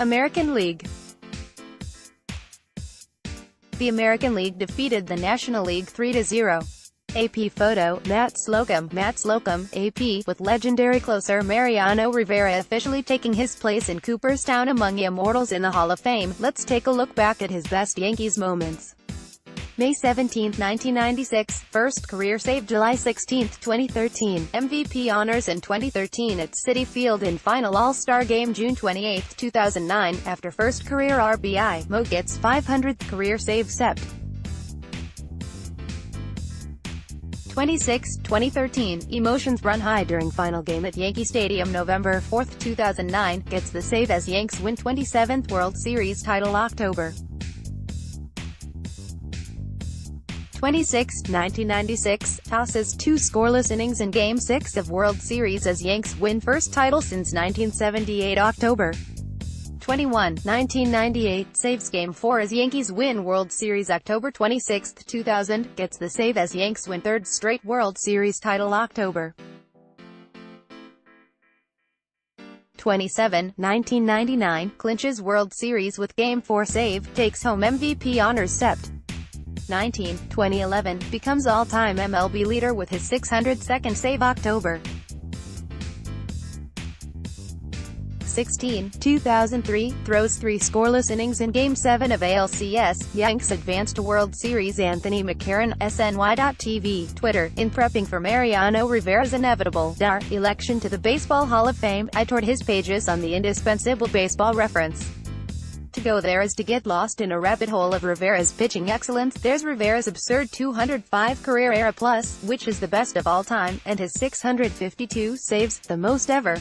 American League. The American League defeated the National League 3-0. AP photo, Matt Slocum, AP, with legendary closer Mariano Rivera officially taking his place in Cooperstown among immortals in the Hall of Fame. Let's take a look back at his best Yankees moments. May 17, 1996, first career save. July 16, 2013, MVP honors in 2013 at Citi Field in final All-Star game. June 28, 2009, after first career RBI, Mo gets 500th career save. Sept. 26, 2013, emotions run high during final game at Yankee Stadium. November 4, 2009, gets the save as Yanks win 27th World Series title. October 26, 1996, tosses 2 scoreless innings in Game 6 of World Series as Yanks win first title since 1978. October 21, 1998, saves Game 4 as Yankees win World Series. October 26, 2000, gets the save as Yanks win third straight World Series title. October 27, 1999, clinches World Series with Game 4 save, takes home MVP honors. Sept. 19, 2011, becomes all-time MLB leader with his 602nd save. October 16, 2003, throws 3 scoreless innings in Game 7 of ALCS, Yanks advance to World Series. Anthony McCarron, SNY.TV, Twitter, in prepping for Mariano Rivera's inevitable election to the Baseball Hall of Fame, I toured his pages on the indispensable baseball reference. To go there is to get lost in a rabbit hole of Rivera's pitching excellence. There's Rivera's absurd 205 career era plus, which is the best of all time, and his 652 saves, the most ever.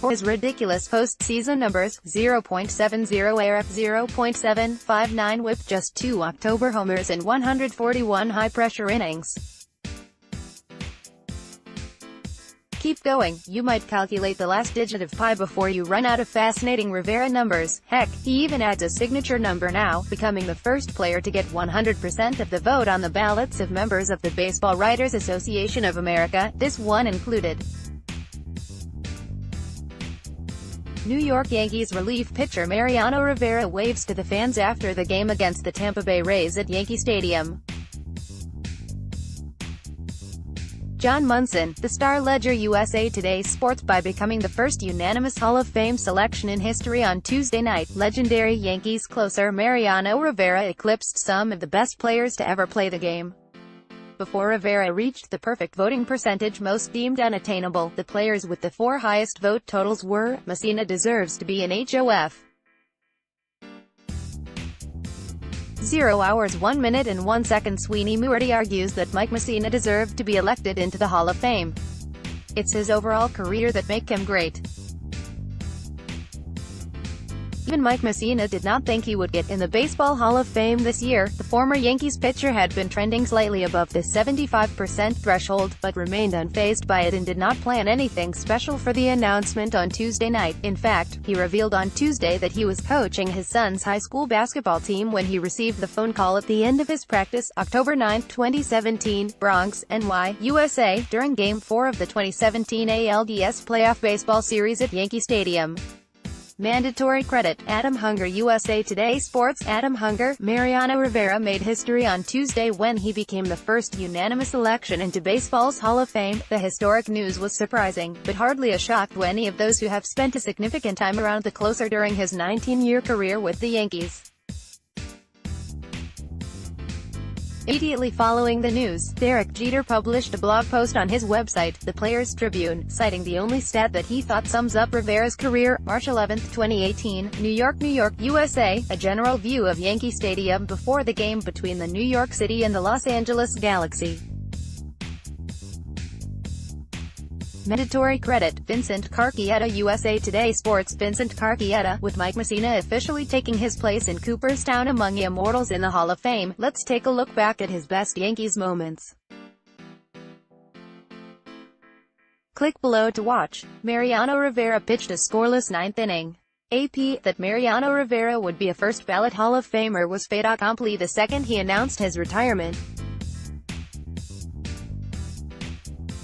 Or his ridiculous postseason numbers, 0.70 ERA, 0.759 WHIP, just 2 October homers and 141 high-pressure innings. Keep going, you might calculate the last digit of pi before you run out of fascinating Rivera numbers. Heck, he even adds a signature number now, becoming the first player to get 100% of the vote on the ballots of members of the Baseball Writers Association of America, this one included. New York Yankees relief pitcher Mariano Rivera waves to the fans after the game against the Tampa Bay Rays at Yankee Stadium. John Munson, the Star Ledger USA Today Sports, by becoming the first unanimous Hall of Fame selection in history on Tuesday night. Legendary Yankees closer Mariano Rivera eclipsed some of the best players to ever play the game. Before Rivera reached the perfect voting percentage most deemed unattainable, the players with the 4 highest vote totals were: Messina deserves to be an HOF. 0 hours 1 minute and 1 second. Sweeney Moorty argues that Mike Messina deserved to be elected into the Hall of Fame. It's his overall career that make him great. Even Mike Messina did not think he would get in the Baseball Hall of Fame this year. The former Yankees pitcher had been trending slightly above the 75% threshold, but remained unfazed by it and did not plan anything special for the announcement on Tuesday night. In fact, he revealed on Tuesday that he was coaching his son's high school basketball team when he received the phone call at the end of his practice, October 9, 2017, Bronx, NY, USA, during Game 4 of the 2017 ALDS Playoff Baseball Series at Yankee Stadium. Mandatory credit, Adam Hunger, USA Today Sports. Adam Hunger, Mariano Rivera made history on Tuesday when he became the first unanimous election into baseball's Hall of Fame. The historic news was surprising, but hardly a shock to any of those who have spent a significant time around the closer during his 19-year career with the Yankees. Immediately following the news, Derek Jeter published a blog post on his website, The Players Tribune, citing the only stat that he thought sums up Rivera's career. March 11, 2018, New York, USA, a general view of Yankee Stadium before the game between the New York City and the Los Angeles Galaxy. Mandatory credit, Vincent Carchietta, USA Today Sports. Vincent Carchietta, with Mike Messina officially taking his place in Cooperstown among immortals in the Hall of Fame. Let's take a look back at his best Yankees moments. Click below to watch. Mariano Rivera pitched a scoreless 9th inning. AP, that Mariano Rivera would be a first-ballot Hall of Famer was fait accompli the second he announced his retirement.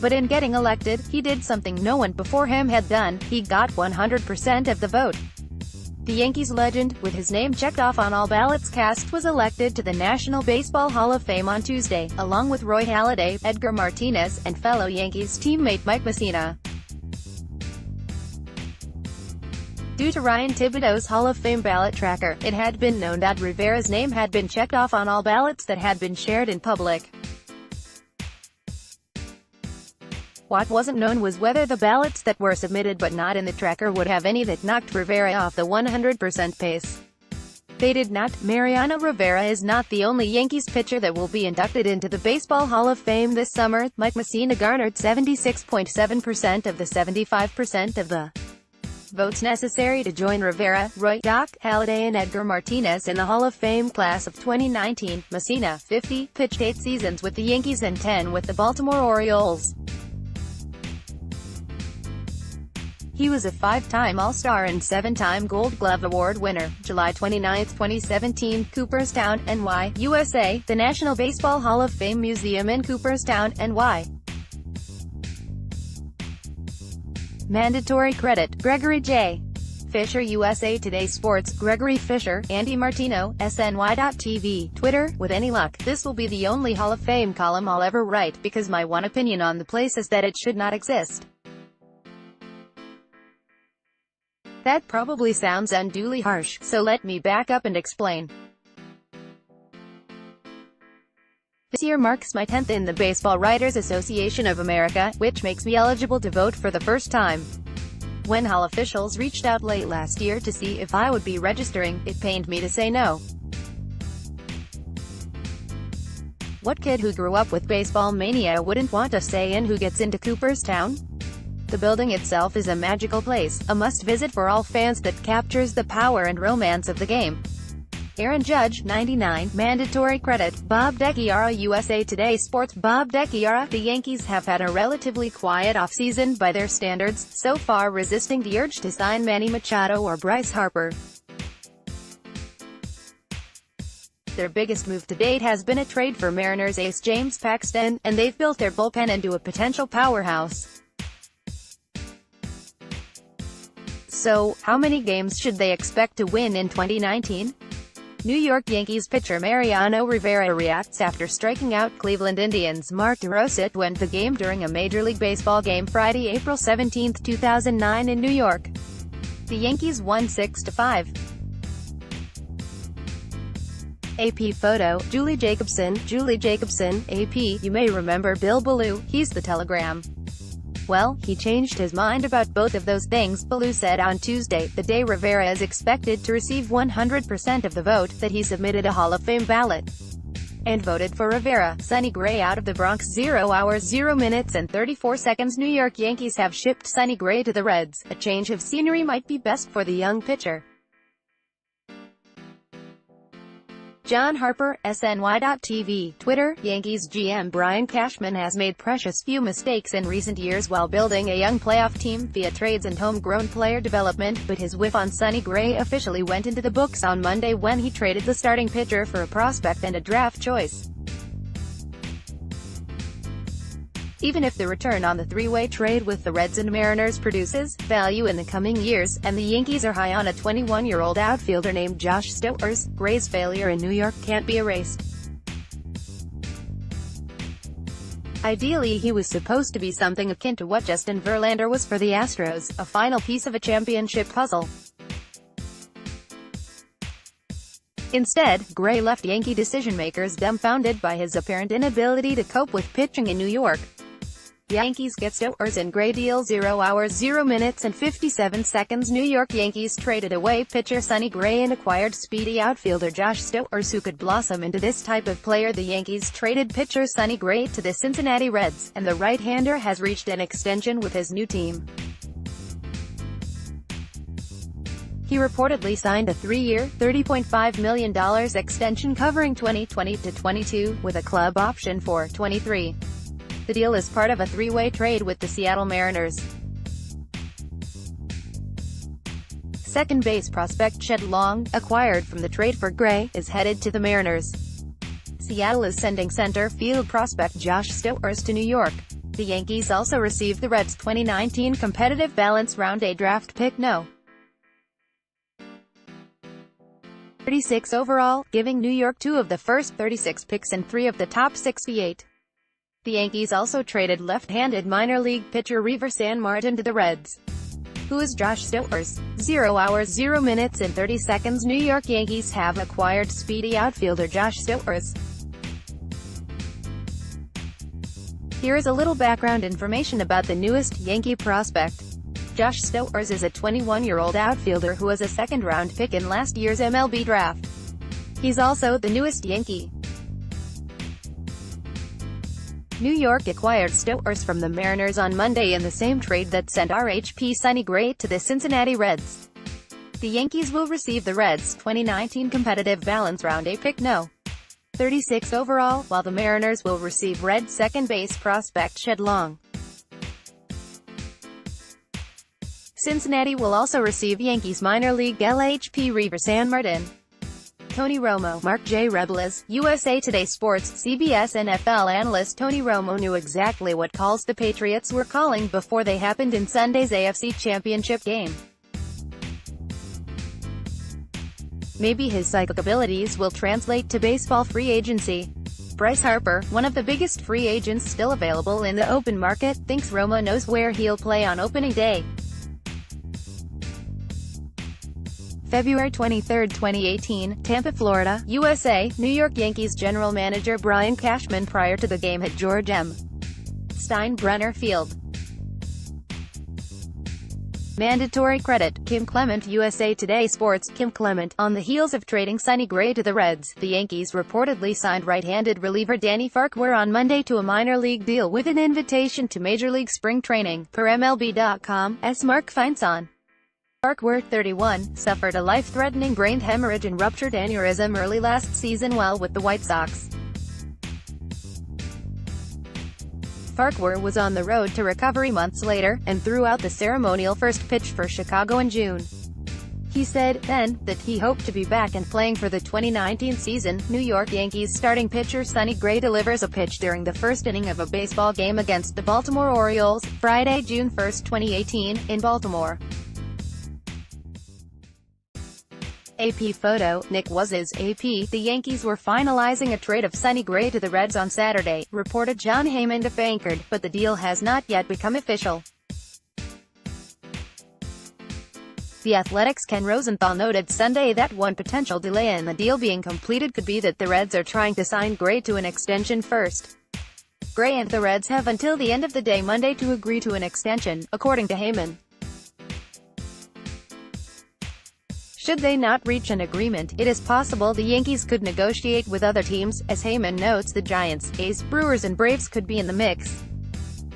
But in getting elected, he did something no one before him had done: he got 100% of the vote. The Yankees legend, with his name checked off on all ballots cast, was elected to the National Baseball Hall of Fame on Tuesday, along with Roy Halladay, Edgar Martinez, and fellow Yankees teammate Mike Mussina. Due to Ryan Thibodeau's Hall of Fame ballot tracker, it had been known that Rivera's name had been checked off on all ballots that had been shared in public. What wasn't known was whether the ballots that were submitted but not in the tracker would have any that knocked Rivera off the 100% pace. They did not. Mariano Rivera is not the only Yankees pitcher that will be inducted into the Baseball Hall of Fame this summer. Mike Mussina garnered 76.7% of the 75% of the votes necessary to join Rivera, Roy, Doc, Halladay and Edgar Martinez in the Hall of Fame class of 2019. Mussina, 50, pitched 8 seasons with the Yankees and 10 with the Baltimore Orioles. He was a 5-time All-Star and 7-time Gold Glove Award winner. July 29, 2017, Cooperstown, NY, USA, the National Baseball Hall of Fame Museum in Cooperstown, NY. Mandatory credit: Gregory J. Fisher, USA Today Sports, Gregory Fisher, Andy Martino, SNY.TV, Twitter. With any luck, this will be the only Hall of Fame column I'll ever write, because my one opinion on the place is that it should not exist. That probably sounds unduly harsh, so let me back up and explain. This year marks my 10th in the Baseball Writers Association of America, which makes me eligible to vote for the first time. When Hall officials reached out late last year to see if I would be registering, it pained me to say no. What kid who grew up with baseball mania wouldn't want a say in who gets into Cooperstown? The building itself is a magical place, a must-visit for all fans that captures the power and romance of the game. Aaron Judge, 99, mandatory credit: Bob Dechiara, USA Today Sports. Bob Dechiara: The Yankees have had a relatively quiet offseason by their standards, so far resisting the urge to sign Manny Machado or Bryce Harper. Their biggest move to date has been a trade for Mariners ace James Paxton, and they've built their bullpen into a potential powerhouse. So, how many games should they expect to win in 2019? New York Yankees pitcher Mariano Rivera reacts after striking out Cleveland Indians' Mark DeRosa to end the game during a Major League Baseball game Friday, April 17, 2009 in New York. The Yankees won 6-5. AP photo: Julie Jacobson. Julie Jacobson, AP. You may remember Bill Ballou, he's the Telegram. Well, he changed his mind about both of those things, Ballou said on Tuesday, the day Rivera is expected to receive 100% of the vote, that he submitted a Hall of Fame ballot and voted for Rivera. Sonny Gray out of the Bronx. 0 hours 0 minutes and 34 seconds. New York Yankees have shipped Sonny Gray to the Reds. A change of scenery might be best for the young pitcher. John Harper, SNY.TV, Twitter. Yankees GM Brian Cashman has made precious few mistakes in recent years while building a young playoff team via trades and homegrown player development, but his whiff on Sonny Gray officially went into the books on Monday when he traded the starting pitcher for a prospect and a draft choice. Even if the return on the three-way trade with the Reds and Mariners produces value in the coming years, and the Yankees are high on a 21-year-old outfielder named Josh Stowers, Gray's failure in New York can't be erased. Ideally, he was supposed to be something akin to what Justin Verlander was for the Astros, a final piece of a championship puzzle. Instead, Gray left Yankee decision-makers dumbfounded by his apparent inability to cope with pitching in New York. Yankees get Stowers and Gray deal. 0 hours 0 minutes and 57 seconds. New York Yankees traded away pitcher Sonny Gray and acquired speedy outfielder Josh Stowers, who could blossom into this type of player. The Yankees traded pitcher Sonny Gray to the Cincinnati Reds, and the right-hander has reached an extension with his new team. He reportedly signed a 3-year, $30.5 million extension covering 2020 to 22, with a club option for 23. The deal is part of a three-way trade with the Seattle Mariners. Second base prospect Shed Long, acquired from the trade for Gray, is headed to the Mariners. Seattle is sending center field prospect Josh Stowers to New York. The Yankees also received the Reds' 2019 Competitive Balance Round A draft pick No. 36 overall, giving New York 2 of the first 36 picks and 3 of the top 68. The Yankees also traded left-handed minor league pitcher Rivera San Martin to the Reds. Who is Josh Stowers? 0 hours 0 minutes and 30 seconds. New York Yankees have acquired speedy outfielder Josh Stowers. Here is a little background information about the newest Yankee prospect. Josh Stowers is a 21-year-old outfielder who was a second-round pick in last year's MLB draft. He's also the newest Yankee. New York acquired Stowers from the Mariners on Monday in the same trade that sent RHP Sonny Gray to the Cincinnati Reds. The Yankees will receive the Reds' 2019 Competitive Balance Round A pick No. 36 overall, while the Mariners will receive Reds second base prospect Shed Long. Cincinnati will also receive Yankees minor league LHP Rivera San Martin. Tony Romo, Mark J. Rebelez, USA Today Sports. CBS NFL analyst Tony Romo knew exactly what calls the Patriots were calling before they happened in Sunday's AFC Championship game. Maybe his psychic abilities will translate to baseball free agency. Bryce Harper, one of the biggest free agents still available in the open market, thinks Romo knows where he'll play on opening day. February 23, 2018, Tampa, Florida, USA. New York Yankees general manager Brian Cashman prior to the game at George M. Steinbrenner Field. Mandatory credit, Kim Clement. USA Today Sports. Kim Clement, on the heels of trading Sonny Gray to the Reds, the Yankees reportedly signed right-handed reliever Danny Farquhar on Monday to a minor league deal with an invitation to Major League spring training, per MLB.com's Mark Feinson. Farquhar, 31, suffered a life-threatening brain hemorrhage and ruptured aneurysm early last season while with the White Sox. Farquhar was on the road to recovery months later, and threw out the ceremonial first pitch for Chicago in June. He said, then, that he hoped to be back and playing for the 2019 season. New York Yankees starting pitcher Sonny Gray delivers a pitch during the first inning of a baseball game against the Baltimore Orioles, Friday, June 1, 2018, in Baltimore. AP photo, Nick Waz's AP. The Yankees were finalizing a trade of Sonny Gray to the Reds on Saturday, reported John Heyman of Anchored, but the deal has not yet become official. The Athletic's Ken Rosenthal noted Sunday that one potential delay in the deal being completed could be that the Reds are trying to sign Gray to an extension first. Gray and the Reds have until the end of the day Monday to agree to an extension, according to Heyman. Should they not reach an agreement, it is possible the Yankees could negotiate with other teams. As Heyman notes, the Giants, A's, Brewers and Braves could be in the mix.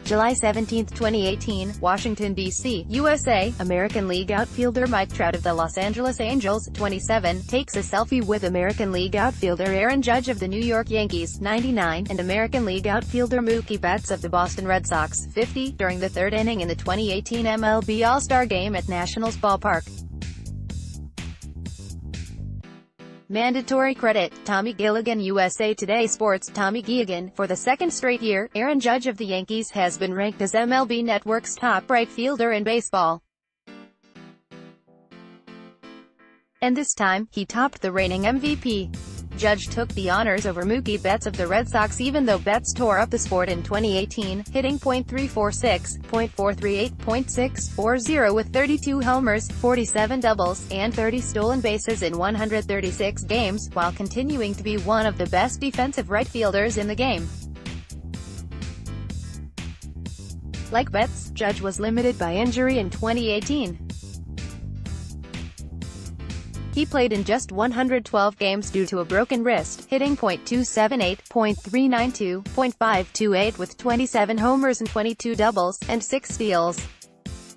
July 17, 2018, Washington, D.C., USA. American League outfielder Mike Trout of the Los Angeles Angels, 27, takes a selfie with American League outfielder Aaron Judge of the New York Yankees, 99, and American League outfielder Mookie Betts of the Boston Red Sox, 50, during the third inning in the 2018 MLB All-Star game at Nationals Ballpark. Mandatory credit, Tommy Gilligan. USA Today Sports. Tommy Gilligan, for the second straight year, Aaron Judge of the Yankees has been ranked as MLB Network's top right fielder in baseball. And this time, he topped the reigning MVP. Judge took the honors over Mookie Betts of the Red Sox even though Betts tore up the sport in 2018, hitting .346, .438, .640 with 32 homers, 47 doubles, and 30 stolen bases in 136 games, while continuing to be one of the best defensive right fielders in the game. Like Betts, Judge was limited by injury in 2018. He played in just 112 games due to a broken wrist, hitting .278, .392, .528 with 27 homers and 22 doubles, and 6 steals.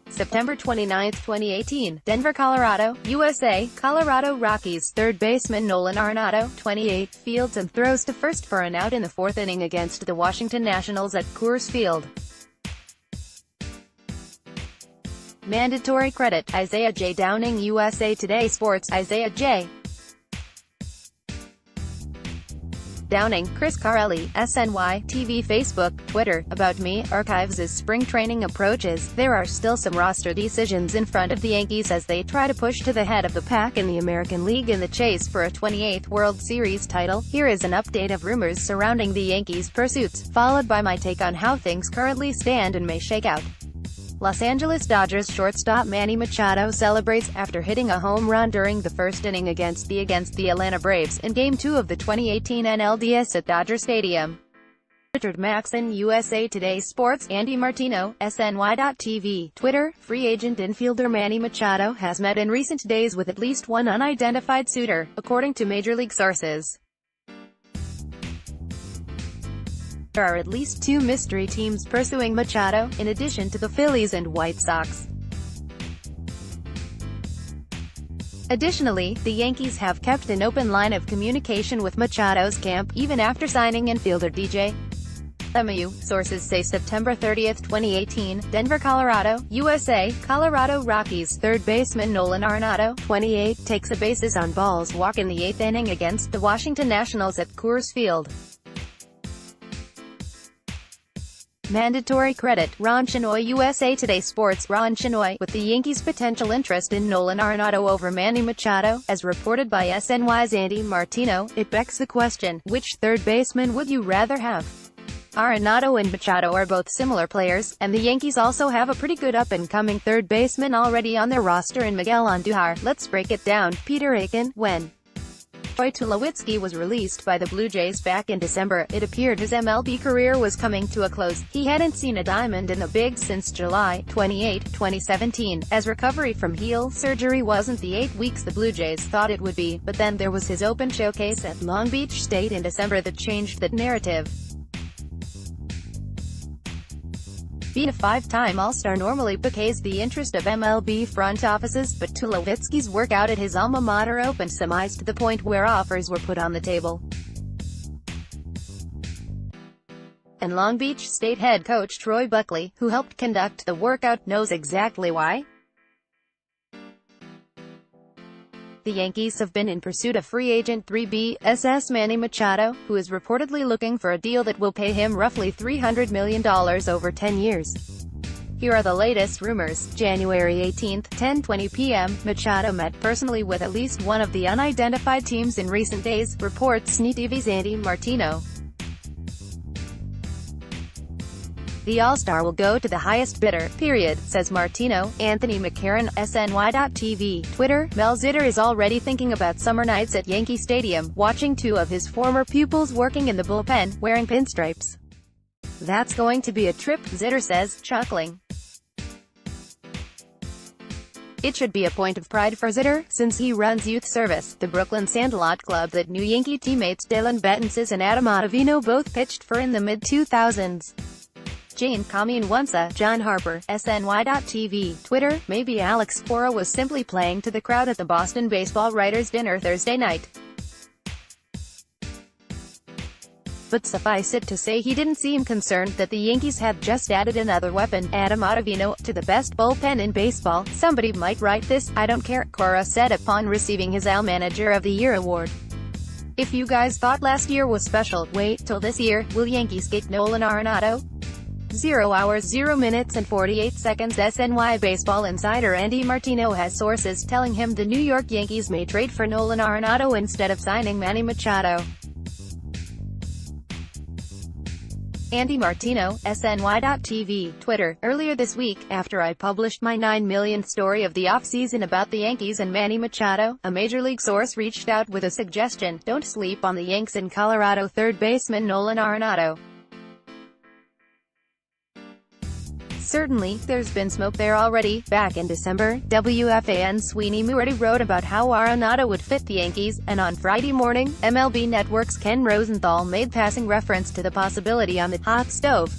September 29, 2018, Denver, Colorado, USA. Colorado Rockies third baseman Nolan Arenado, 28, fields and throws to first for an out in the fourth inning against the Washington Nationals at Coors Field. Mandatory credit, Isaiah J. Downing. USA Today Sports. Isaiah J. Downing, Chris Carelli, SNY, TV, Facebook, Twitter, About Me, archives as spring training approaches. There are still some roster decisions in front of the Yankees as they try to push to the head of the pack in the American League in the chase for a 28th World Series title. Here is an update of rumors surrounding the Yankees' pursuits, followed by my take on how things currently stand and may shake out. Los Angeles Dodgers shortstop Manny Machado celebrates after hitting a home run during the first inning against the Atlanta Braves in Game 2 of the 2018 NLDS at Dodger Stadium. Richard Maxon, USA Today Sports. Andy Martino, SNY.TV. Twitter, free agent infielder Manny Machado has met in recent days with at least one unidentified suitor, according to Major League sources. There are at least two mystery teams pursuing Machado, in addition to the Phillies and White Sox. Additionally, the Yankees have kept an open line of communication with Machado's camp, even after signing infielder DJ LeMahieu. Sources say September 30, 2018, Denver, Colorado, USA. Colorado Rockies third baseman Nolan Arenado, 28, takes a bases on balls walk in the 8th inning against the Washington Nationals at Coors Field. Mandatory credit. Ron Chinoy, USA Today Sports. Ron Chinoy, with the Yankees' potential interest in Nolan Arenado over Manny Machado, as reported by SNY's Andy Martino, it begs the question, which third baseman would you rather have? Arenado and Machado are both similar players, and the Yankees also have a pretty good up-and-coming third baseman already on their roster in Miguel Andujar. Let's break it down. Peter Aiken. When Troy Tulowitzki was released by the Blue Jays back in December, it appeared his MLB career was coming to a close. He hadn't seen a diamond in the big since July 28, 2017, as recovery from heel surgery wasn't the 8 weeks the Blue Jays thought it would be, but then there was his open showcase at Long Beach State in December that changed that narrative. Being a five-time All-Star normally piques the interest of MLB front offices, but Tulowitzki's workout at his alma mater opened some eyes to the point where offers were put on the table. And Long Beach State head coach Troy Buckley, who helped conduct the workout, knows exactly why. The Yankees have been in pursuit of free agent 3B Manny Machado, who is reportedly looking for a deal that will pay him roughly $300 million over 10 years. Here are the latest rumors. January 18, 10:20 p.m., Machado met personally with at least one of the unidentified teams in recent days, reports SNY.TV's Andy Martino. The All-Star will go to the highest bidder, period, says Martino. Anthony McCarron, SNY.TV. Twitter, Mel Zitter is already thinking about summer nights at Yankee Stadium, watching two of his former pupils working in the bullpen, wearing pinstripes. That's going to be a trip, Zitter says, chuckling. It should be a point of pride for Zitter, since he runs youth service, the Brooklyn Sandlot club that new Yankee teammates Dylan Betances and Adam Ottavino both pitched for in the mid-2000s. Jane Comienza, John Harper, SNY.TV. Twitter, maybe Alex Cora was simply playing to the crowd at the Boston baseball writers' dinner Thursday night. But suffice it to say he didn't seem concerned that the Yankees had just added another weapon, Adam Ottavino, to the best bullpen in baseball. Somebody might write this, I don't care, Cora said upon receiving his AL Manager of the Year award. If you guys thought last year was special, wait till this year. Will Yankees get Nolan Arenado? 0 hours 0 minutes and 48 seconds. SNY baseball insider Andy Martino has sources telling him the New York Yankees may trade for Nolan Arenado instead of signing Manny Machado. Andy Martino, SNY.TV. Twitter, earlier this week, after I published my 9 millionth story of the offseason about the Yankees and Manny Machado, a Major League source reached out with a suggestion: don't sleep on the Yanks and Colorado third baseman Nolan Arenado. Certainly, there's been smoke there already. Back in December, WFAN's Sweeney Moorty wrote about how Arenado would fit the Yankees, and on Friday morning, MLB Network's Ken Rosenthal made passing reference to the possibility on the Hot Stove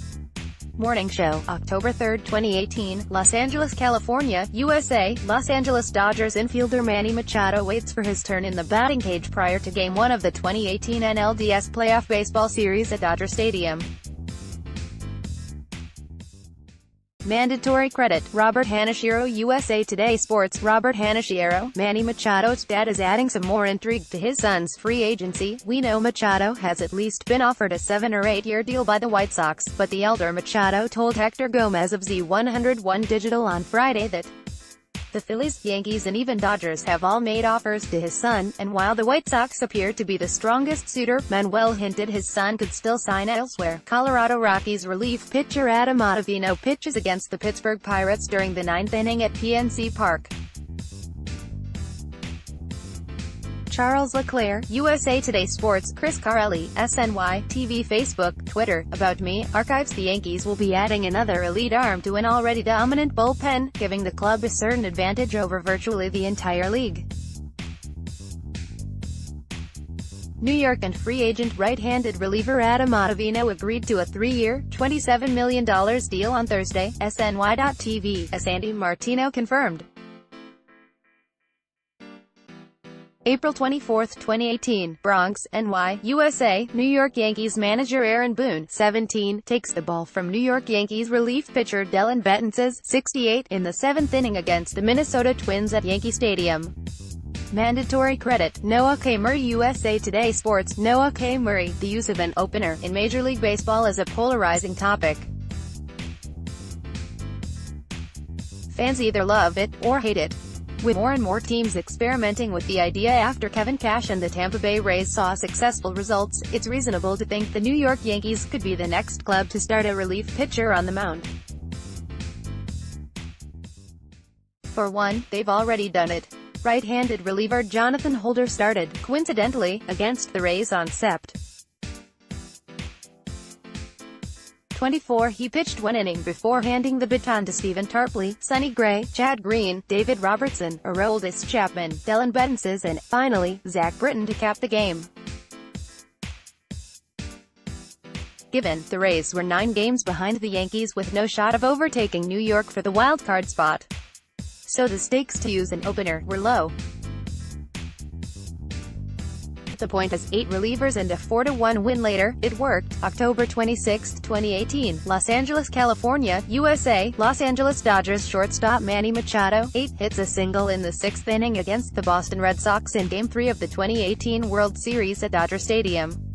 Morning Show. October 3, 2018, Los Angeles, California, USA. Los Angeles Dodgers infielder Manny Machado waits for his turn in the batting cage prior to Game 1 of the 2018 NLDS Playoff Baseball Series at Dodger Stadium. Mandatory credit, Robert Hanashiro. USA Today Sports. Robert Hanashiro, Manny Machado's dad, is adding some more intrigue to his son's free agency. We know Machado has at least been offered a 7- or 8-year deal by the White Sox, but the elder Machado told Hector Gomez of Z101 Digital on Friday that the Phillies, Yankees and even Dodgers have all made offers to his son, and while the White Sox appear to be the strongest suitor, Manuel hinted his son could still sign elsewhere. Colorado Rockies relief pitcher Adam Ottavino pitches against the Pittsburgh Pirates during the 9th inning at PNC Park. Charles Leclerc, USA Today Sports. Chris Carelli, SNY, TV, Facebook, Twitter. About me, archives. The Yankees will be adding another elite arm to an already dominant bullpen, giving the club a certain advantage over virtually the entire league. New York and free agent right-handed reliever Adam Ottavino agreed to a 3-year, $27 million deal on Thursday, SNY.TV, as Andy Martino confirmed. April 24, 2018, Bronx, NY, USA. New York Yankees manager Aaron Boone, 17, takes the ball from New York Yankees relief pitcher Dellin Betances, 68, in the 7th inning against the Minnesota Twins at Yankee Stadium. Mandatory credit, Noah K. Murray. USA Today Sports. Noah K. Murray. The use of an opener in Major League Baseball is a polarizing topic. Fans either love it or hate it, with more and more teams experimenting with the idea. After Kevin Cash and the Tampa Bay Rays saw successful results, it's reasonable to think the New York Yankees could be the next club to start a relief pitcher on the mound. For one, they've already done it. Right-handed reliever Jonathan Holder started, coincidentally, against the Rays on Sept. 24. He pitched 1 inning before handing the baton to Stephen Tarpley, Sonny Gray, Chad Green, David Robertson, Aroldis Chapman, Dellin Betances and, finally, Zach Britton to cap the game. Given the Rays were 9 games behind the Yankees with no shot of overtaking New York for the wild-card spot, so the stakes to use an opener were low. The point is 8 relievers and a 4-1 win later, it worked. October 26, 2018, Los Angeles, California, USA. Los Angeles Dodgers shortstop Manny Machado, 8, hits a single in the 6th inning against the Boston Red Sox in Game 3 of the 2018 World Series at Dodger Stadium.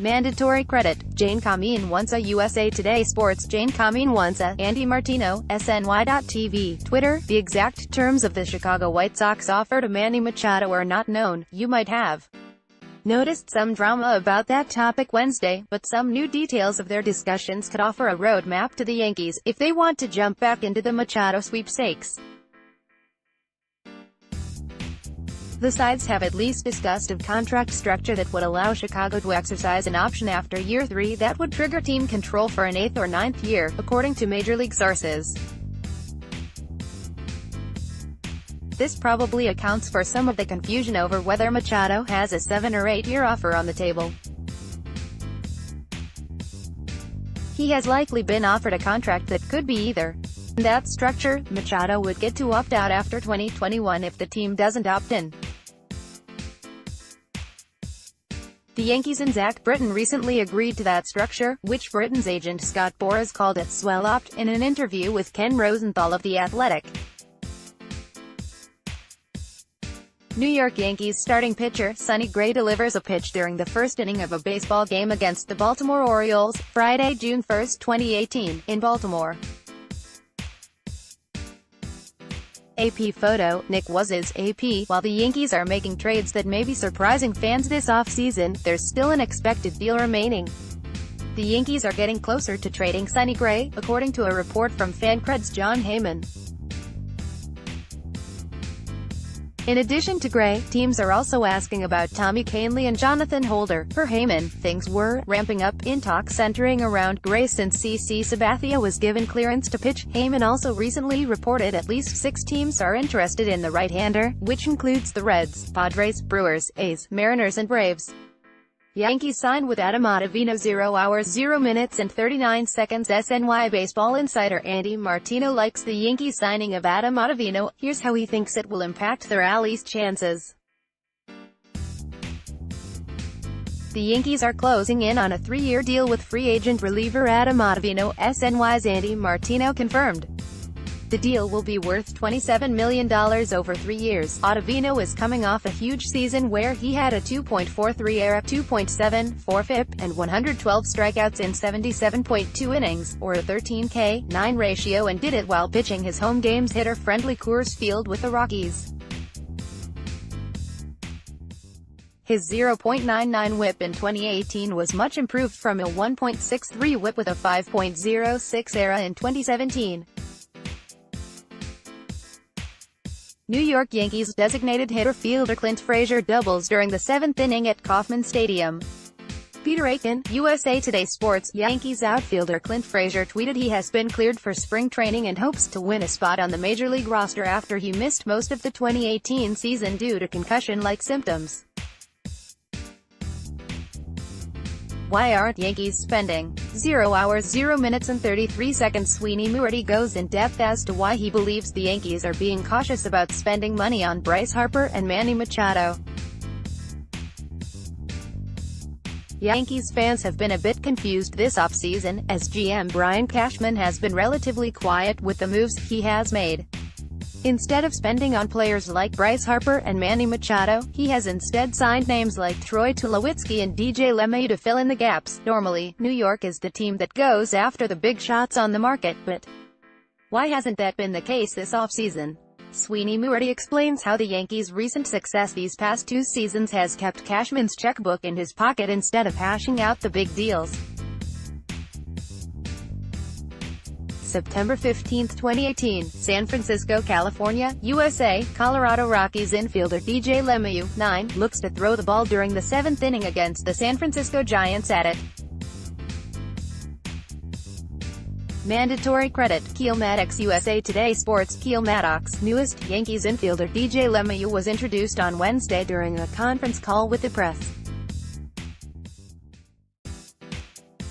Mandatory credit, Jane Kamin-Wansa. USA Today Sports. Jane Kamin-Wansa, Andy Martino, SNY.TV, Twitter. The exact terms of the Chicago White Sox offer to Manny Machado are not known. You might have noticed some drama about that topic Wednesday, but some new details of their discussions could offer a roadmap to the Yankees, if they want to jump back into the Machado sweepstakes. The sides have at least discussed a contract structure that would allow Chicago to exercise an option after year 3 that would trigger team control for an 8th or 9th year, according to Major League sources. This probably accounts for some of the confusion over whether Machado has a 7- or 8-year offer on the table. He has likely been offered a contract that could be either. In that structure, Machado would get to opt out after 2021 if the team doesn't opt in. The Yankees and Zach Britton recently agreed to that structure, which Britton's agent Scott Boras called a swell opt, in an interview with Ken Rosenthal of The Athletic. New York Yankees starting pitcher Sonny Gray delivers a pitch during the 1st inning of a baseball game against the Baltimore Orioles, Friday, June 1, 2018, in Baltimore. AP photo, Nick Waz's AP. While the Yankees are making trades that may be surprising fans this offseason, there's still an expected deal remaining. The Yankees are getting closer to trading Sonny Gray, according to a report from FanCred's John Heyman. In addition to Gray, teams are also asking about Tommy Kahnle and Jonathan Holder. Per Heyman, things were ramping up in talks centering around Gray since CC Sabathia was given clearance to pitch. Heyman also recently reported at least 6 teams are interested in the right-hander, which includes the Reds, Padres, Brewers, A's, Mariners and Braves. Yankees sign with Adam Ottavino. 0 hours 0 minutes and 39 seconds. SNY Baseball insider Andy Martino likes the Yankees signing of Adam Ottavino. Here's how he thinks it will impact their AL East chances. The Yankees are closing in on a 3-year deal with free agent reliever Adam Ottavino, SNY's Andy Martino confirmed. The deal will be worth $27 million over 3 years. Ottavino is coming off a huge season where he had a 2.43 ERA, 2.74 FIP, and 112 strikeouts in 77.2 innings, or a 13K/9 ratio, and did it while pitching his home games hitter-friendly Coors Field with the Rockies. His 0.99 whip in 2018 was much improved from a 1.63 whip with a 5.06 ERA in 2017. New York Yankees designated hitter fielder Clint Frazier doubles during the 7th inning at Kauffman Stadium. Peter Aiken, USA Today Sports. Yankees outfielder Clint Frazier tweeted he has been cleared for spring training and hopes to win a spot on the Major League roster after he missed most of the 2018 season due to concussion-like symptoms. Why aren't Yankees spending 0 hours 0 minutes and 33 seconds? Sweeney Murti goes in depth as to why he believes the Yankees are being cautious about spending money on Bryce Harper and Manny Machado. Yankees fans have been a bit confused this offseason, as GM Brian Cashman has been relatively quiet with the moves he has made. Instead of spending on players like Bryce Harper and Manny Machado, he has instead signed names like Troy Tulowitzki and DJ LeMahieu to fill in the gaps. Normally, New York is the team that goes after the big shots on the market, but why hasn't that been the case this offseason? Sweeney Murti explains how the Yankees' recent success these past 2 seasons has kept Cashman's checkbook in his pocket instead of hashing out the big deals. September 15, 2018, San Francisco, California, USA. Colorado Rockies infielder DJ LeMahieu, 9, looks to throw the ball during the 7th inning against the San Francisco Giants at it. Mandatory credit. Keel Maddox. USA Today Sports. Keel Maddox, newest Yankees infielder DJ LeMahieu was introduced on Wednesday during a conference call with the press.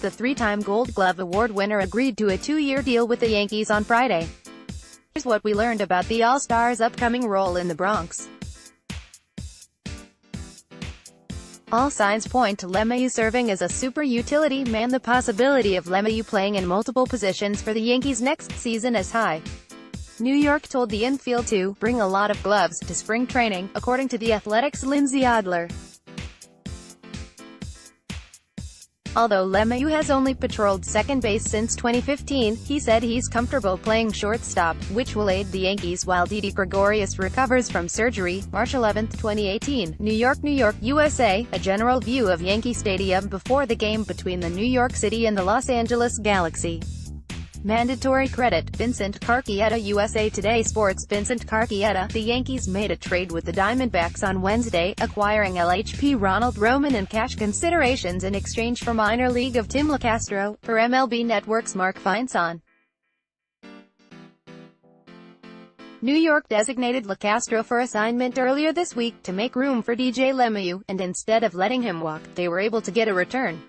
The 3-time Gold Glove Award winner agreed to a 2-year deal with the Yankees on Friday. Here's what we learned about the All-Star's upcoming role in the Bronx. All signs point to LeMahieu serving as a super utility man. The possibility of LeMahieu playing in multiple positions for the Yankees next season is high. New York told the infield to bring a lot of gloves to spring training, according to The Athletic's Lindsay Adler. Although LeMahieu has only patrolled second base since 2015, he said he's comfortable playing shortstop, which will aid the Yankees while Didi Gregorius recovers from surgery. March 11, 2018, New York, USA. A general view of Yankee Stadium before the game between the New York City and the Los Angeles Galaxy. Mandatory credit. Vincent Carcietta. USA Today Sports. Vincent Carcietta. The Yankees made a trade with the Diamondbacks on Wednesday, acquiring LHP Ronald Roman and cash considerations in exchange for minor league of Tim Locastro, per MLB Network's Mark Feinson. New York designated Locastro for assignment earlier this week to make room for DJ LeMahieu, and instead of letting him walk, they were able to get a return.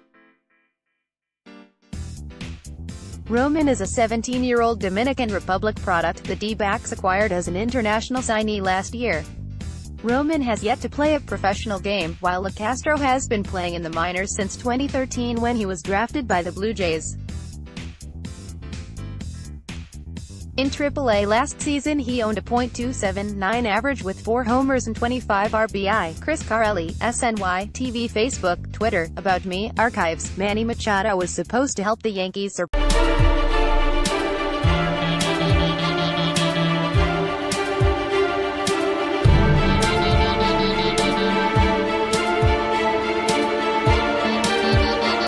Roman is a 17-year-old Dominican Republic product the D-backs acquired as an international signee last year. Roman has yet to play a professional game, while Locastro has been playing in the minors since 2013 when he was drafted by the Blue Jays. In AAA last season he owned a .279 average with 4 homers and 25 RBI. Chris Carelli, SNY, TV Facebook, Twitter, About Me, Archives. Manny Machado was supposed to help the Yankees surpass